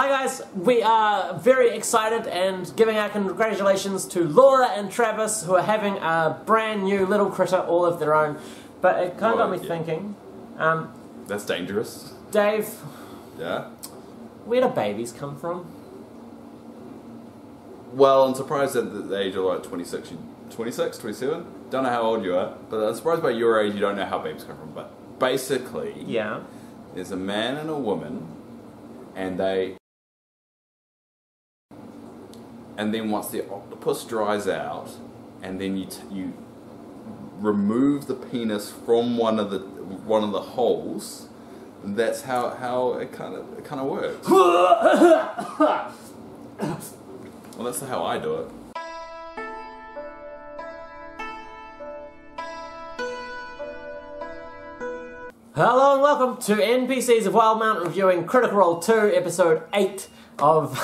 Hi guys, we are very excited and giving our congratulations to Laura and Travis, who are having a brand new little critter all of their own. But it kind of got me thinking. That's dangerous. Dave. Yeah? Where do babies come from? Well, I'm surprised at the age of like 26, 27? Don't know how old you are, but I'm surprised by your age you don't know how babies come from. But basically, yeah, there's a man and a woman, and then once the octopus dries out, and then you remove the penis from one of the holes, that's how it kind of works. Well, that's how I do it. Hello and welcome to NPCs of Wildemount, reviewing Critical Role 2, Episode 8 of...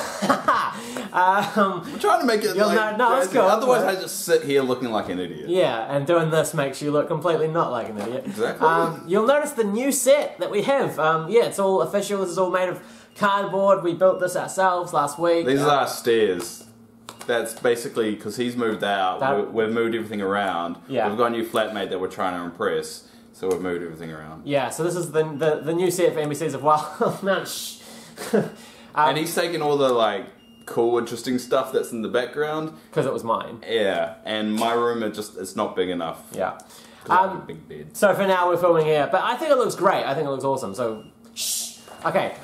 I'm trying to make it like... No, let's go. Otherwise I just sit here looking like an idiot. Yeah, and doing this makes you look completely not like an idiot. Exactly. You'll notice the new set that we have. Yeah, it's all official. This is all made of cardboard. We built this ourselves last week. These are our stairs. That's basically because he's moved out. We've moved everything around. Yeah. We've got a new flatmate that we're trying to impress, so we've moved everything around. Yeah, so this is the new set for NPCs of Wildemount. And he's taken all the like cool, interesting stuff that's in the background because it was mine. Yeah, and my room it's not big enough. Yeah. I have a big bed. So for now we're filming here, but I think it looks great. I think it looks awesome. So, shh. Okay.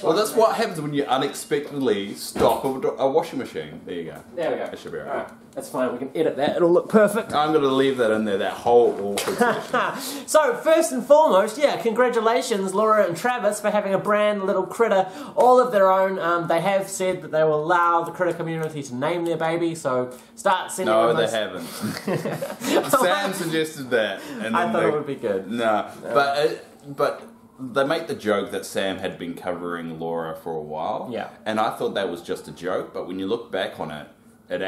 Well, that's what happens when you unexpectedly stop a washing machine. There you go. There we go. That should be alright. That's fine. We can edit that. It'll look perfect. I'm going to leave that in there, that whole awkward section. So, first and foremost, yeah, congratulations, Laura and Travis, for having a brand little critter, all of their own. They have said that they will allow the critter community to name their baby, so start sending them No, they haven't. Sam suggested that. And I thought it would be good. No, but they make the joke that Sam had been covering Laura for a while. Yeah. And I thought that was just a joke, but when you look back on it, it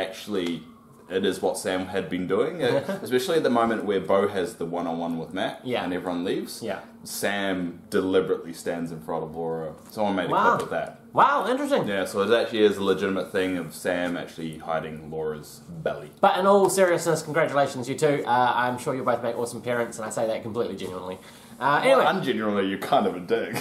is what Sam had been doing. Especially at the moment where Bo has the one-on-one with Matt and everyone leaves. Yeah. Sam deliberately stands in front of Laura. Someone made a clip of that. Wow, interesting. Yeah, so it actually is a legitimate thing of Sam actually hiding Laura's belly. But in all seriousness, congratulations, you two. I'm sure you'll both make awesome parents, and I say that completely genuinely. Anyway. Well, ungenuinely, you're kind of a dick.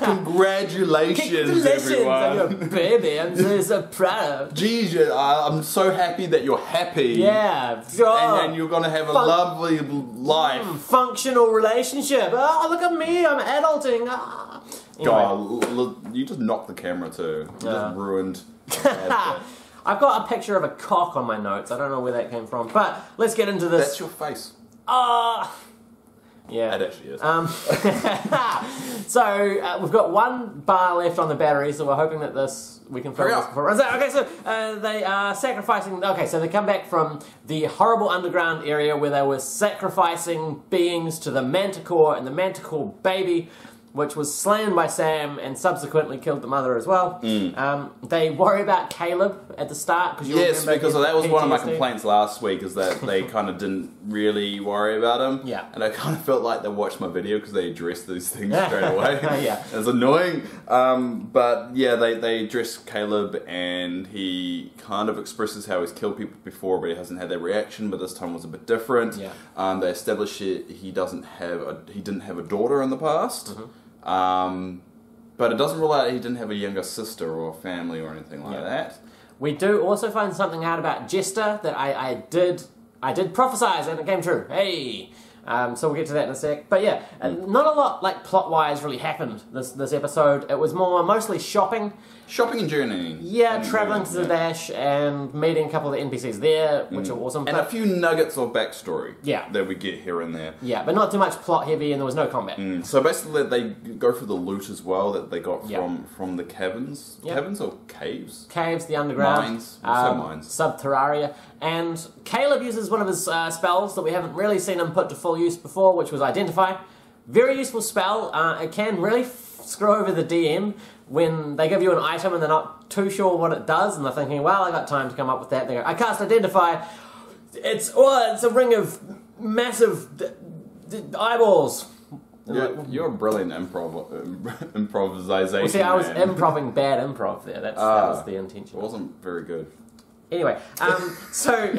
Congratulations, everyone. on your baby. I'm so proud. Geez, I'm so happy that you're happy. Yeah. And you're going to have a lovely life. Functional relationship. Oh, look at me. I'm adulting. Anyway. God, you just knocked the camera too. You just ruined. I've got a picture of a cock on my notes. I don't know where that came from. But let's get into this. That's your face. Yeah. It actually is. So, we've got one bar left on the battery, so we're hoping that we can film this before. Okay, so they are sacrificing... Okay, so they come back from the horrible underground area where they were sacrificing beings to the Manticore and the Manticore baby, which was slain by Sam and subsequently killed the mother as well. They worry about Caleb at the start. Because that was one of my complaints last week, is that they kind of didn't really worry about him. Yeah. And I kind of felt like they watched my video because they addressed these things straight away. Yeah. It's annoying. But yeah, they address Caleb and he kind of expresses how he's killed people before, but he hasn't had that reaction, but this time was a bit different. Yeah. They established he didn't have a daughter in the past. But it doesn't rule out he didn't have a younger sister or family or anything like that. We do also find something out about Jester that I did prophesize and it came true. Hey! So we'll get to that in a sec. But yeah, not a lot, like, plot-wise really happened this episode. It was mostly shopping. Shopping and journeying. Yeah, travelling to Zadash and meeting a couple of the NPCs there, which are awesome. And a few nuggets of backstory that we get here and there. Yeah, but not too much plot heavy and there was no combat. So basically they go through the loot as well that they got from the caverns. Caverns or caves? Caves, the underground. Mines. Mines. Subterraria. And Caleb uses one of his spells that we haven't really seen him put to full use before, which was Identify. Very useful spell. It can really screw over the DM when they give you an item and they're not too sure what it does, and they're thinking, well, I got time to come up with that. They go, I cast Identify. It's a ring of massive eyeballs. You're a brilliant improvisation. Well, see, I was man. improving bad improv there. That was the intention. It wasn't very good. Anyway, so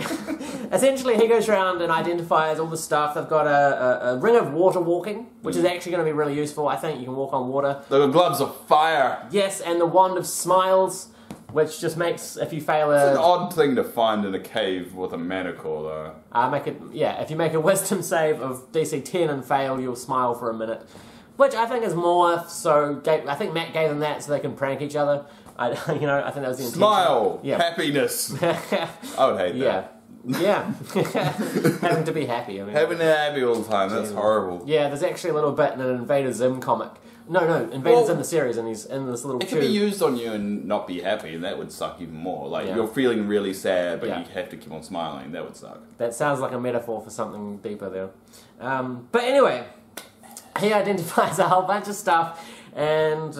essentially he goes around and identifies all the stuff. They've got a ring of water walking, which is actually going to be really useful. I think you can walk on water. The gloves of fire. Yes, and the wand of smiles, which just makes, if you fail It's an odd thing to find in a cave with a manacle, though. if you make a wisdom save of DC 10 and fail, you'll smile for a minute. Which I think is more so, I think Matt gave them that so they can prank each other. I think that was the intention. Smile! Yeah. Happiness! I would hate that. Yeah. Having to be happy. Having to be happy all the time, that's horrible. Yeah, there's actually a little bit in an Invader Zim comic. No, Invader Zim the series, and he's in this little tube. It could be used on you and not be happy, and that would suck even more. Like, you're feeling really sad, but you have to keep on smiling. That would suck. That sounds like a metaphor for something deeper there. But anyway, he identifies a whole bunch of stuff. And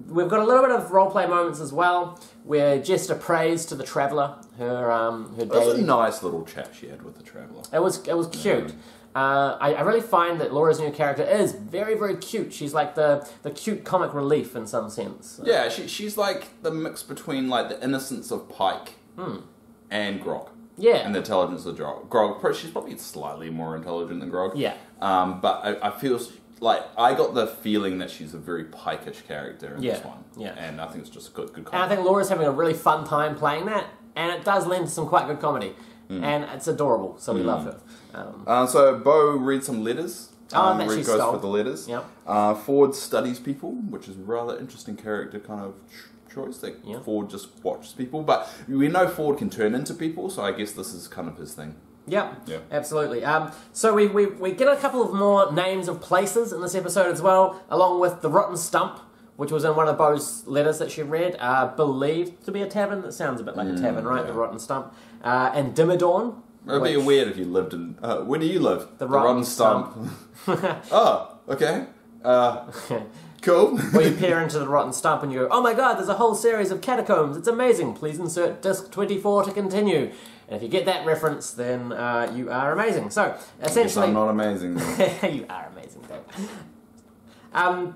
we've got a little bit of roleplay moments as well, where Jester prays to the Traveller, her It was a nice little chat she had with the Traveller. It was cute. I really find that Laura's new character is very, very cute. She's like the cute comic relief in some sense. Yeah, she's like the mix between like the innocence of Pike and Grog. Yeah. And the intelligence of Grog. She's probably slightly more intelligent than Grog. Yeah. But I feel... Like, I got the feeling that she's a very Pike-ish character in this one. Yeah. And I think it's just a good comedy. And I think Laura's having a really fun time playing that, and it does lend to some quite good comedy. And it's adorable, so we love her. So Bo reads some letters. That she she goes stole. for the letters. Yep. Ford studies people, which is a rather interesting character kind of choice. That Ford just watches people. But we know Ford can turn into people, so I guess this is kind of his thing. Yeah, absolutely. So we get a couple of more names of places in this episode as well, along with the Rotten Stump, which was in one of Bo's letters that she read, believed to be a tavern. That sounds a bit like a tavern, right? The Rotten Stump. And Dimmadorn. It would be weird if you lived in... where do you live? The Rotten Stump. Oh, okay. Cool. Where you peer into the Rotten Stump and you go, oh my god, there's a whole series of catacombs. It's amazing. Please insert disc 24 to continue. And if you get that reference, then you are amazing. So, essentially... I'm not amazing. You are amazing, Dave.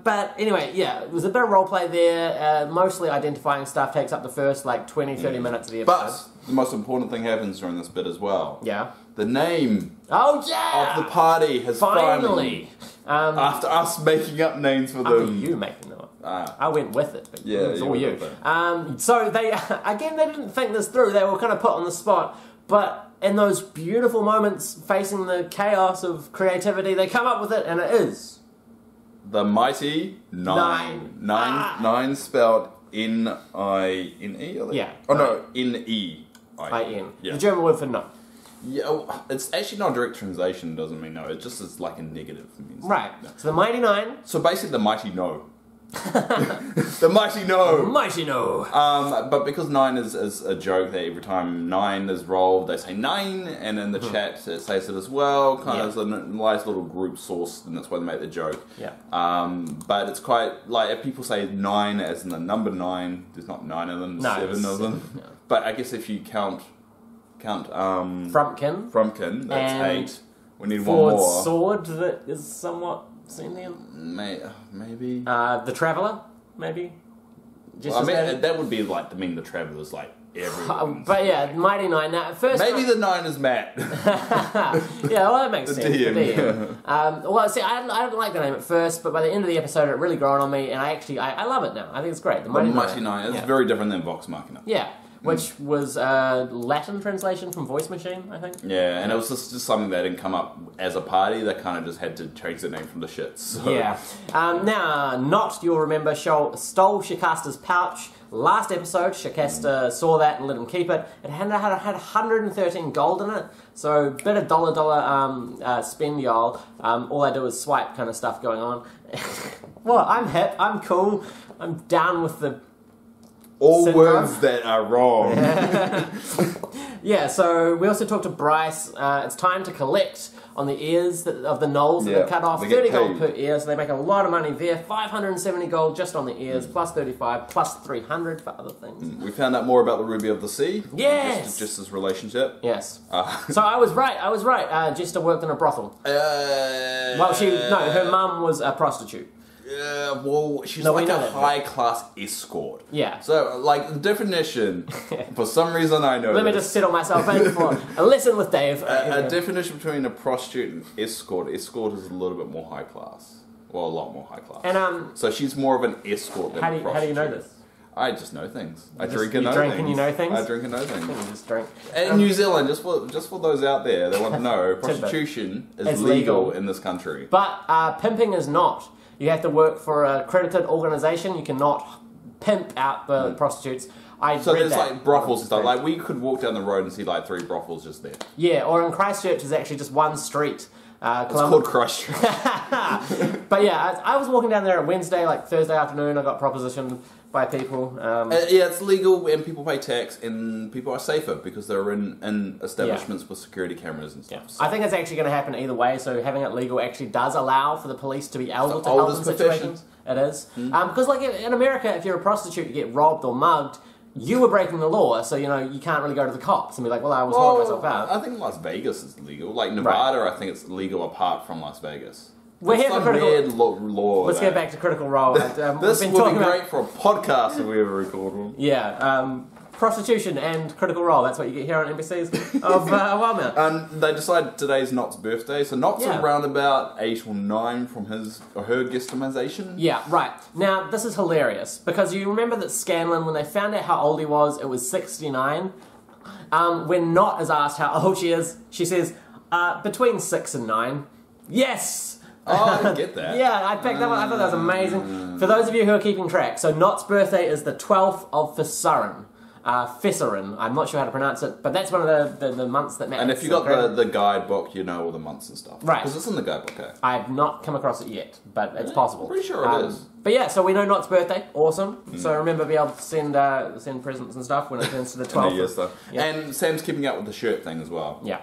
But anyway, it was a bit of roleplay there. Mostly identifying stuff takes up the first, 20-30 minutes of the episode. But the most important thing happens during this bit as well. Yeah. The name of the party has finally after us making up names for them. After you making them up. I went with it. But it was all you. So they, again, they didn't think this through. They were kind of put on the spot. But in those beautiful moments facing the chaos of creativity, they come up with it, and it is... The Mighty Nein. Nine spelled N-I-N-E? Yeah. Oh, no, N-E-I-N. Yeah. The German word for no. Yeah, it's actually not a direct translation, doesn't mean no. It just is like a negative. It means right. No. So the Mighty Nein. So basically the Mighty No. The Mighty No. Mighty No. But because 9 is a joke that every time 9 is rolled, they say 9, and in the chat it says it as well. Kind of as a nice little group source, and that's why they make the joke. Yeah. But it's quite like if people say 9 as in the number 9, there's not 9 of them, there's 7 of them. No. But I guess if you count Frumpkin, that's and 8. We need Ford's one more. Sword that is somewhat sentient. Maybe. The Traveller, maybe. Well, I mean, that would be like the Traveller's like everyone. But yeah, Mighty Nein. Now, first maybe the 9 is Matt. Yeah, well, that makes sense. DM. The DM. Well, see, I didn't like the name at first, but by the end of the episode, it really grown on me, and I love it now. I think it's great. The Mighty Nein. It's very different than Vox Machina. Yeah. Which was a Latin translation from Voice Machine, I think. Yeah, and it was just something that didn't come up as a party. They kind of just had to change the name from the shits. So. Yeah. Now, Not, you'll remember, stole Shakasta's pouch. Last episode, Shakasta saw that and let him keep it. It had 113 gold in it, so bit of dollar spend, y'all. All I do is swipe kind of stuff going on. Well, I'm hip, I'm cool, I'm down with the... All syndrome. words that are wrong. Yeah, so we also talked to Bryce. It's time to collect on the ears of the gnolls that they've cut off. 30 gold per ear, so they make a lot of money there. 570 gold just on the ears, plus 35, plus 300 for other things. We found out more about the Ruby of the Sea. Yes! Just his relationship. Yes. So I was right. Jester worked in a brothel. Well, her mum was a prostitute. Yeah, well, she's like a high-class escort. Yeah. So, like, the definition, for some reason I know Let me just settle myself in for a lesson with Dave. A definition between a prostitute and escort. Escort is a little bit more high-class. Well, a lot more high-class. And so she's more of an escort than a prostitute. How do you know this? I just know things. I drink and know things. You drink and you know things? I drink and know things. You just drink. And in New Zealand, just for those out there that want to know, prostitution is legal in this country. But pimping is not. You have to work for a accredited organisation. You cannot pimp out the prostitutes. So there's like brothels and stuff. Like we could walk down the road and see like 3 brothels just there. Yeah, or in Christchurch is actually just one street. It's called Christchurch. But yeah, I was walking down there on Wednesday, like Thursday afternoon. I got propositioned by people. Yeah, it's legal and people pay tax and people are safer because they're in establishments with security cameras and stuff. Yeah. So I think it's actually going to happen either way. So having it legal actually does allow for the police to be able to help in situations. It is. Because like in America, if you're a prostitute, you get robbed or mugged, you were breaking the law, so you can't really go to the cops and be like, well, I was holding myself out. I think Las Vegas is legal. Like Nevada, I think it's legal apart from Las Vegas. We're here for critical weird law. Let's get back to Critical Role. This would be great for a podcast if we ever record one. Yeah, prostitution and Critical Role. That's what you get here on NPCs of Wildemount. And they decided today's Nott's birthday, so Nott's around about 8 or 9 from his or her guesstimation. Yeah, right. Now, this is hilarious, because you remember that Scanlan, when they found out how old he was, it was 69. When Nott is asked how old she is, she says, between 6 and 9. Yes! Oh, I didn't get that. Yeah, I picked that one. I thought that was amazing. For those of you who are keeping track, so Nott's birthday is the 12th of Fessurin. Fessurin. I'm not sure how to pronounce it, but that's one of the months that matter. And if you got the guidebook, you know all the months and stuff. Right. Because it's in the guidebook, eh? I've not come across it yet, but it's possible. I'm pretty sure it is. But yeah, so we know Nott's birthday. Awesome. So remember, be able to send presents and stuff when it turns to the 12th. And Sam's keeping up with the shirt thing as well. Yeah.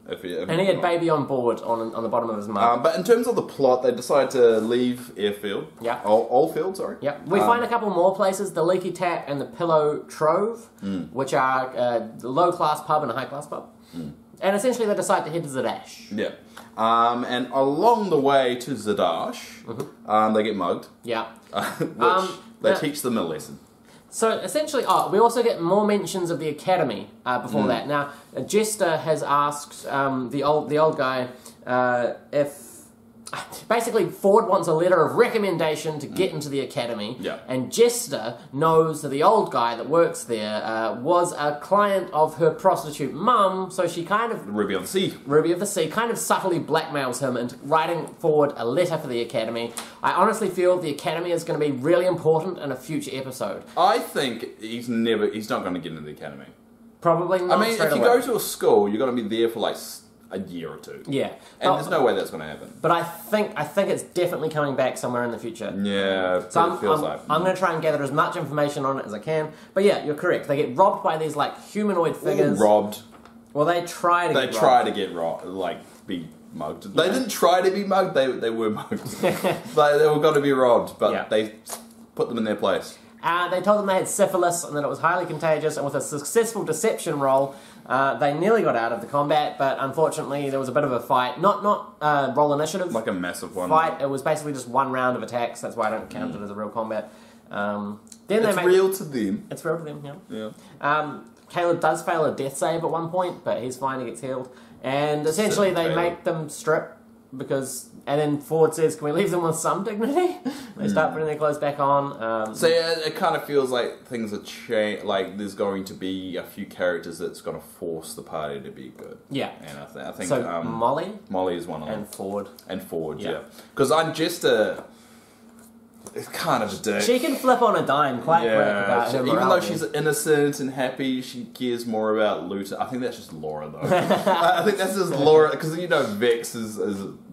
And he had baby on board on the bottom of his mug. But in terms of the plot, they decide to leave Airfield. Yeah. Oldfield, sorry. Yeah. We find a couple more places, the Leaky Tap and the Pillow Trove, which are a low-class pub and a high-class pub. And essentially they decide to head to Zadash. Yeah. And along the way to Zadash, they get mugged. Yeah. Which they teach them a lesson. So essentially, we also get more mentions of the academy before that. Now, Jester has asked the old guy if basically Ford wants a letter of recommendation to get into the academy. Yeah. And Jester knows that the old guy that works there was a client of her prostitute mum, so she kind of Ruby of the Sea kind of subtly blackmails him into writing forward a letter for the academy. I honestly feel the academy is going to be really important in a future episode. I think he's not going to get into the academy. Probably not. I mean, if you go to a school, you're going to be there for like a year or 2. Yeah. And there's no way that's going to happen. But I think it's definitely coming back somewhere in the future. Yeah, so I'm going to try and gather as much information on it as I can. But yeah, you're correct. They get robbed by these like humanoid figures. Robbed. Well, they try to get robbed. They try to get robbed, like be mugged. Yeah. They didn't try to be mugged, they were mugged. They were going to be robbed, but they put them in their place. They told them they had syphilis and that it was highly contagious, and with a successful deception roll, they nearly got out of the combat, but unfortunately there was a bit of a fight. Not roll initiative. Like a massive one. Fight. It was basically just one round of attacks. That's why I don't count it as a real combat. It's real to them. It's real to them, yeah. Caleb does fail a death save at one point, but he's fine, he gets healed. And essentially they make them strip, and then Ford says, can we leave them with some dignity? They start putting their clothes back on. So yeah, it kind of feels like things are changed, like there's going to be a few characters that's going to force the party to be good. Yeah. And I think so Molly is one of them. And Ford. Yeah. Because I'm just it's kind of a dick. She can flip on a dime quite quick about her even though she's innocent and happy, she cares more about loot. I think that's just Laura, though. I think that's just Laura, because Vex is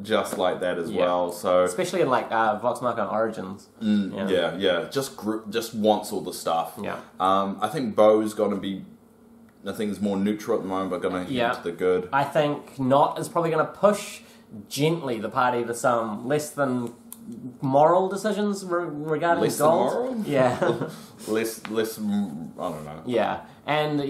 just like that as well. So especially in like Voxmark Origins. Yeah. Just wants all the stuff. Yeah. I think Bo's going to be is more neutral at the moment, but going to head to the good. I think Not is probably going to push gently the party to some less than moral decisions regarding less gold. Than moral? Yeah. less, I don't know. Yeah. And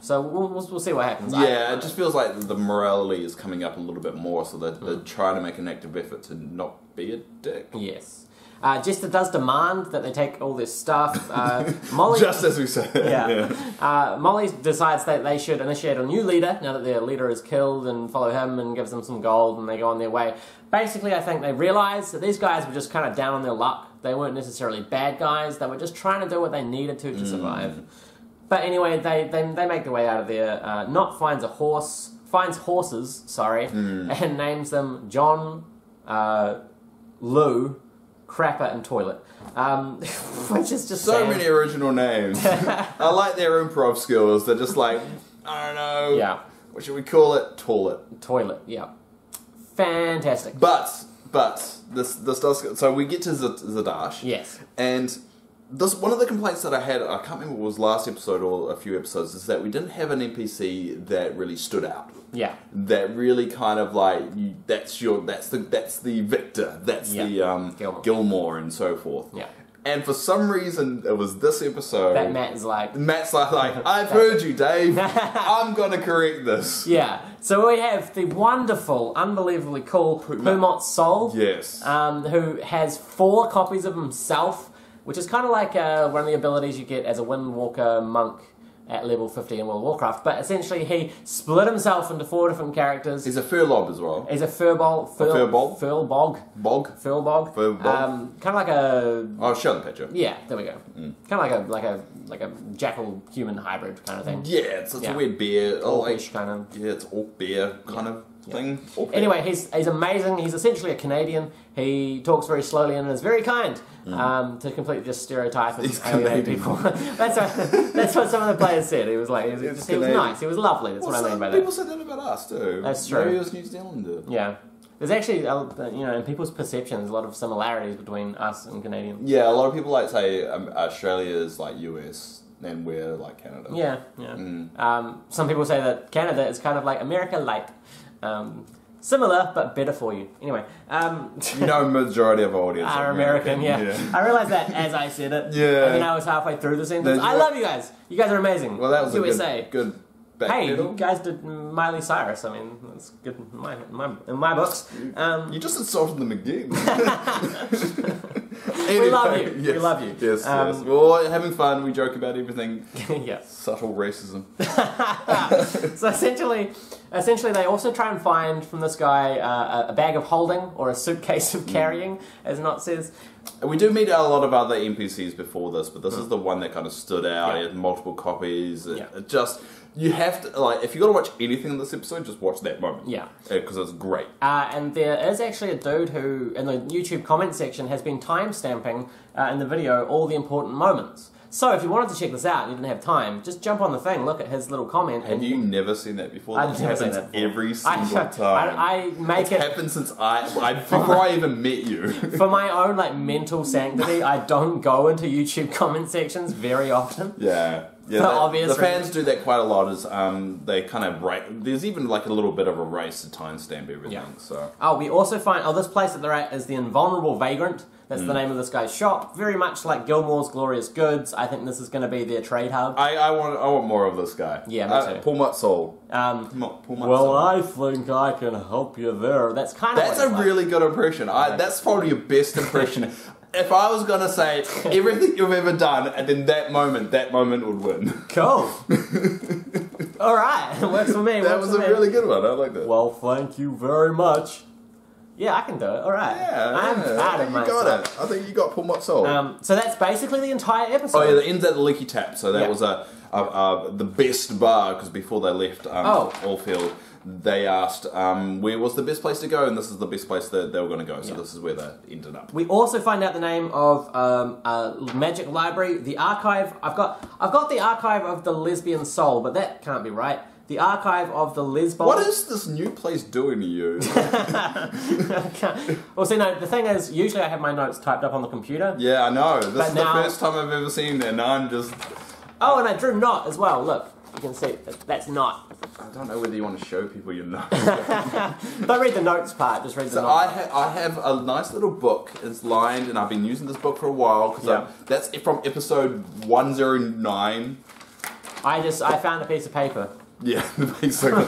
so we'll see what happens. Yeah, it just feels like the morality is coming up a little bit more, so they're trying to make an active effort to not be a dick. Yes. Jester does demand that they take all this stuff. Molly, just as we said. Yeah. Molly decides that they should initiate a new leader now that their leader is killed and follow him and gives them some gold and they go on their way. Basically, I think they realise that these guys were just kind of down on their luck. They weren't necessarily bad guys. They were just trying to do what they needed to survive. But anyway, they make their way out of there. Not finds horses, and names them John, Lou, Crapper, and Toilet. Which is just so many original names. I like their improv skills. They're just like, I don't know. Yeah. What should we call it? Toilet, yeah. Fantastic. But this does. So we get to Zadash. Yes. And this one of the complaints that I had. I can't remember if it was last episode or a few episodes. Is that we didn't have an NPC that really stood out. Yeah. That really kind of like that's the Victor. That's the Gilmore and so forth. Yeah. And for some reason, it was this episode that Matt's like, I've heard you, Dave. I'm gonna correct this. Yeah. So we have the wonderful, unbelievably cool Pumot Sol. Yes. Who has 4 copies of himself, which is kind of like one of the abilities you get as a Windwalker monk at level 50 in World of Warcraft. But essentially, he split himself into 4 different characters. He's a furlob as well. He's a furbog. Bog. Kind of like a... Oh, show the picture. Yeah, there we go. Kind of like a jackal human hybrid kind of thing. Yeah, it's a weird bear. Orcish kind of. Yeah, it's orc bear kind of thing. Anyway, he's amazing. He's essentially a Canadian. He talks very slowly and is very kind. To completely just stereotype and alienate people. That's what some of the players said. He was like, he was nice. He was lovely. That's what I mean by that. People said that about us too. That's true. Maybe it was New Zealander. Yeah. There's actually, in people's perceptions, a lot of similarities between us and Canadians. Yeah, a lot of people like say Australia is like US and we're like Canada. Yeah, yeah. Some people say that Canada is kind of like America light. Similar, but better for you. Anyway. Majority of our audience are American, yeah. I realised that as I said it. Yeah. And then I was halfway through the sentence. I love you guys. You guys are amazing. Well, that was USA. a good Hey, you guys did Miley Cyrus. I mean, that's good in my books. You just insulted them again. Anyway, we love you. Yes, we love you. Yes, yes. We're having fun. We joke about everything. Yeah. Subtle racism. So essentially, they also try and find from this guy a bag of holding or a suitcase of carrying, as Not says. We do meet a lot of other NPCs before this, but this is the one that kind of stood out. Yeah. It had multiple copies. It just... You have to, if you're going to watch anything in this episode, just watch that moment. Yeah. Because it's great. And there is actually a dude who, in the YouTube comment section, has been timestamping in the video all the important moments. So if you wanted to check this out and you didn't have time, just jump on the thing, look at his little comment. Have you never seen that before? I've never seen that before. Every single time. I make it... happened since before I even met you. For my own mental sanctity, I don't go into YouTube comment sections very often. Yeah. Yeah, the fans do that quite a lot. Is they kind of there's even a little bit of a race to timestamp everything. Yeah. So we also find this place that they're at is the Invulnerable Vagrant. That's the name of this guy's shop. Very much like Gilmore's Glorious Goods. I think this is going to be their trade hub. I want more of this guy. Yeah, me too. Pumot Sol. I think I can help you there. That's kind of that's a really good impression. That's probably your best impression. If I was going to say everything you've ever done, and then that moment would win. Cool. All right. It works for me. That was a really good one. I like that. Well, thank you very much. Yeah, I can do it. All right. Yeah, I'm proud of myself. You got it. I think you got Pumot Sol. So that's basically the entire episode. Oh, yeah, the ends at the Leaky Tap. So that was the best bar, because before they left Allfield, they asked where was the best place to go, and this is the best place that they were going to go. So this is where they ended up. We also find out the name of Magic Library, the archive. I've got the archive of the Lesbian Soul, but that can't be right. The archive of the Lesbos. What is this new place doing to you? Well, see, no, the thing is, usually I have my notes typed up on the computer. Yeah, I know. This is the first time I've ever seen it, and I'm just... Oh, and I drew Not as well, look. You can see that's not. I don't know whether you want to show people your notes. Don't read the notes part, just read the notes. I have a nice little book. It's lined, and I've been using this book for a while, because that's from episode 109. I found a piece of paper. Yeah, basically.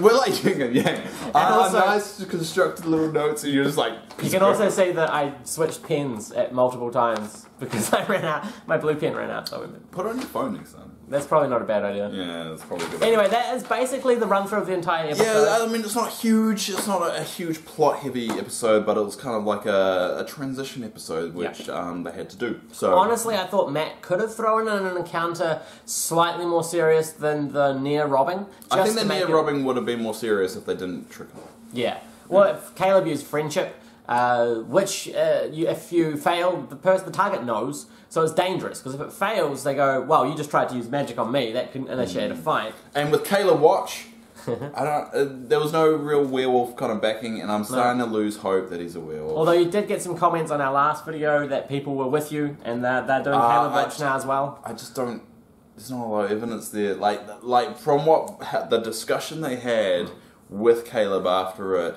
We're like yin and yang. Nice constructed little notes, and you're just like... You can also see that I switched pens at multiple times, because I ran out, my blue pen ran out. So put it on your phone next time. That's probably not a bad idea. Yeah, that's probably good. Anyway, that is basically the run-through of the entire episode. Yeah, I mean, it's not huge. It's not a huge plot-heavy episode, but it was kind of like a transition episode, which they had to do. So honestly, I thought Matt could have thrown in an encounter slightly more serious than the near robbing. I think the near robbing would have been more serious if they didn't trick him. Yeah. Well, if Caleb used friendship, which if you fail, the target knows. So it's dangerous, because if it fails, they go, well, you just tried to use magic on me. That can initiate a fight. And with Caleb Watch, there was no real werewolf kind of backing, and I'm starting to lose hope that he's a werewolf. Although you did get some comments on our last video that people were with you, and they're doing Caleb Watch now as well. I just don't... There's not a lot of evidence there. Like from the discussion they had with Caleb after it,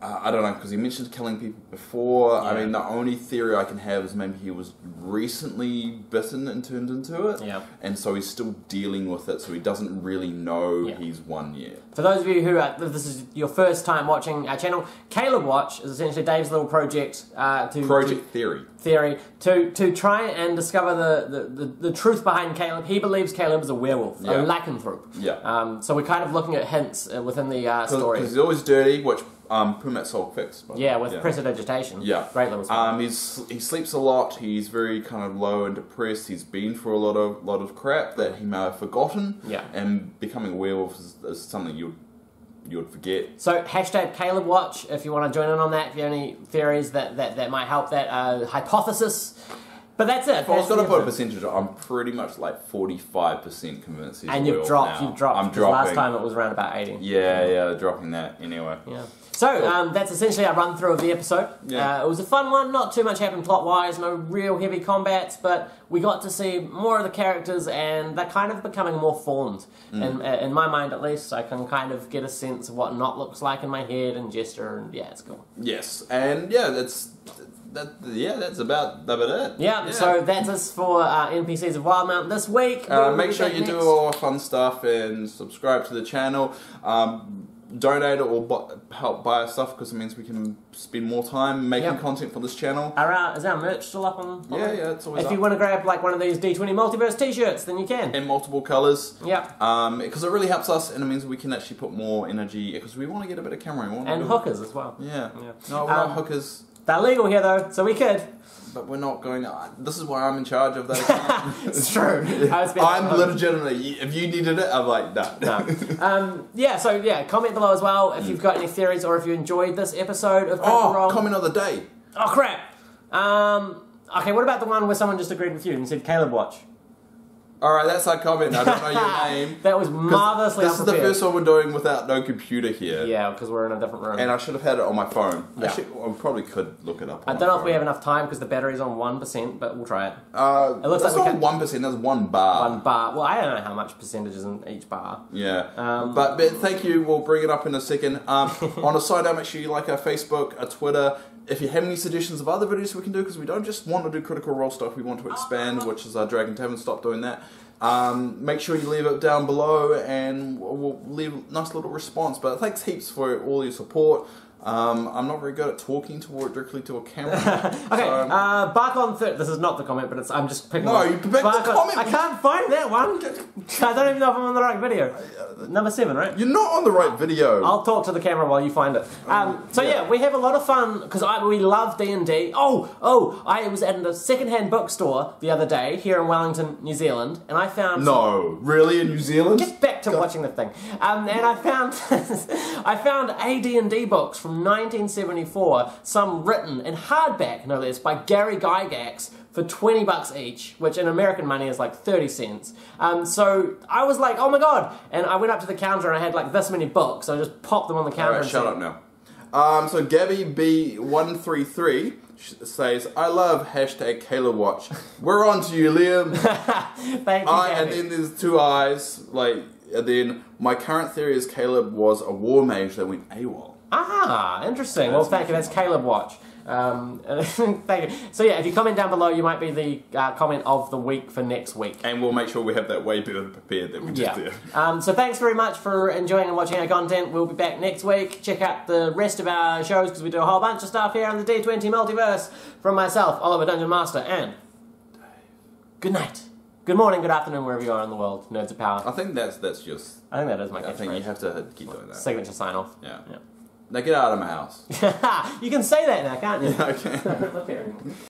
I don't know, because he mentioned killing people before. Yeah. I mean, the only theory I can have is maybe he was recently bitten and turned into it. Yeah. And so he's still dealing with it, so he doesn't really know he's won yet. For those of you who this is your first time watching our channel, Caleb Watch is essentially Dave's little project Theory to try and discover the truth behind Caleb. He believes Caleb is a werewolf, a lycanthrope. Yeah. So we're kind of looking at hints within the story. Because he's always dirty, which Pumat Soul fixed. With prestidigitation. Yeah. Great little spell. He sleeps a lot. He's very kind of low and depressed. He's been through a lot of crap that he may have forgotten. Yeah. And becoming a werewolf is something you would forget. So hashtag Caleb Watch if you want to join in on that. If you have any theories that might help that hypothesis. But that's it. If I was going to put a percentage, I'm pretty much like 45% convinced he's and a werewolf now. You've dropped. I'm dropping. Last time it was around about 80. Yeah, dropping that anyway. Yeah. So that's essentially our run through of the episode. Yeah. It was a fun one. Not too much happened plot wise. No real heavy combats, but we got to see more of the characters, and they're kind of becoming more formed. In my mind, at least, I can kind of get a sense of what Not looks like in my head and gesture, and it's cool. Yes, and that's about it. Yeah, so that's us for NPCs of Wildemount this week. Make sure you do all our fun stuff and subscribe to the channel. Donate or help buy our stuff, because it means we can spend more time making content for this channel. Is our merch still up on? Yeah, it's always up. If you want to grab like one of these D20 Multiverse t-shirts, then you can. In multiple colours. Yeah. Because it really helps us, and it means we can actually put more energy, because we want to get a bit of camera. And hookers as well. Yeah. No, we're not hookers. They're legal here though, so we could. But we're not going to... This is why I'm in charge of that account. It's true. I'm legitimately... If you needed it, I'm like, no. Comment below as well if you've got any theories, or if you enjoyed this episode of Critical Role. Comment of the day. Oh, crap. Okay, what about the one where someone just agreed with you and said Caleb Watch? Alright, that's our comment. I don't know your name. That was marvellously This is the first one we're doing without no computer here. Yeah, because we're in a different room. And I should have had it on my phone. Yeah. Actually, I probably could look it up on I don't know if we have enough time because the battery's on 1%, but we'll try it. It looks like not 1%, that's 1 bar. 1 bar. Well, I don't know how much percentage is in each bar. Yeah. But thank you, we'll bring it up in a second. On a side note, make sure you like our Facebook, our Twitter. If you have any suggestions of other videos we can do, because we don't just want to do Critical Role stuff, we want to expand, which is our Dragon Tavern. Stop doing that. Make sure you leave it down below, and we'll leave a nice little response. But thanks heaps for all your support. I'm not very good at talking directly to a camera. Okay, bark on third. This is not the comment, but I'm just picking. No, you picked the comment. I can't find that one. I don't even know if I'm on the right video. Number 7, right? You're not on the right video. I'll talk to the camera while you find it. We have a lot of fun because we love D&D. I was at a second-hand bookstore the other day here in Wellington, New Zealand, and I found. No, really, in New Zealand? Get back to watching the thing. And I found I found AD&D books from 1974, some written in hardback, no less, by Gary Gygax for $20 each, which in American money is like 30 cents. So I was like, oh my god! And I went up to the counter and I had like this many books. So I just popped them on the counter. Alright, shut up now. So Gabby B133 says, I love #KaylaWatch. We're on to you, Liam. Thank you, And then there's 2 eyes, and then my current theory is Caleb was a war mage that went AWOL. Ah, interesting. Well, thank you. That's Caleb Watch. Thank you. So yeah, if you comment down below, you might be the comment of the week for next week. And we'll make sure we have that way better prepared than we just did. So thanks very much for enjoying and watching our content. We'll be back next week. Check out the rest of our shows because we do a whole bunch of stuff here on the D20 Multiverse. From myself, Oliver Dungeon Master, and Dave. Good night. Good morning, good afternoon, wherever you are in the world. Nerds of Power. I think that's just... I think that is my catchphrase. I think you have to keep doing that. Signature sign-off. Yeah. Now get out of my house. You can say that now, can't you? Yeah, I can.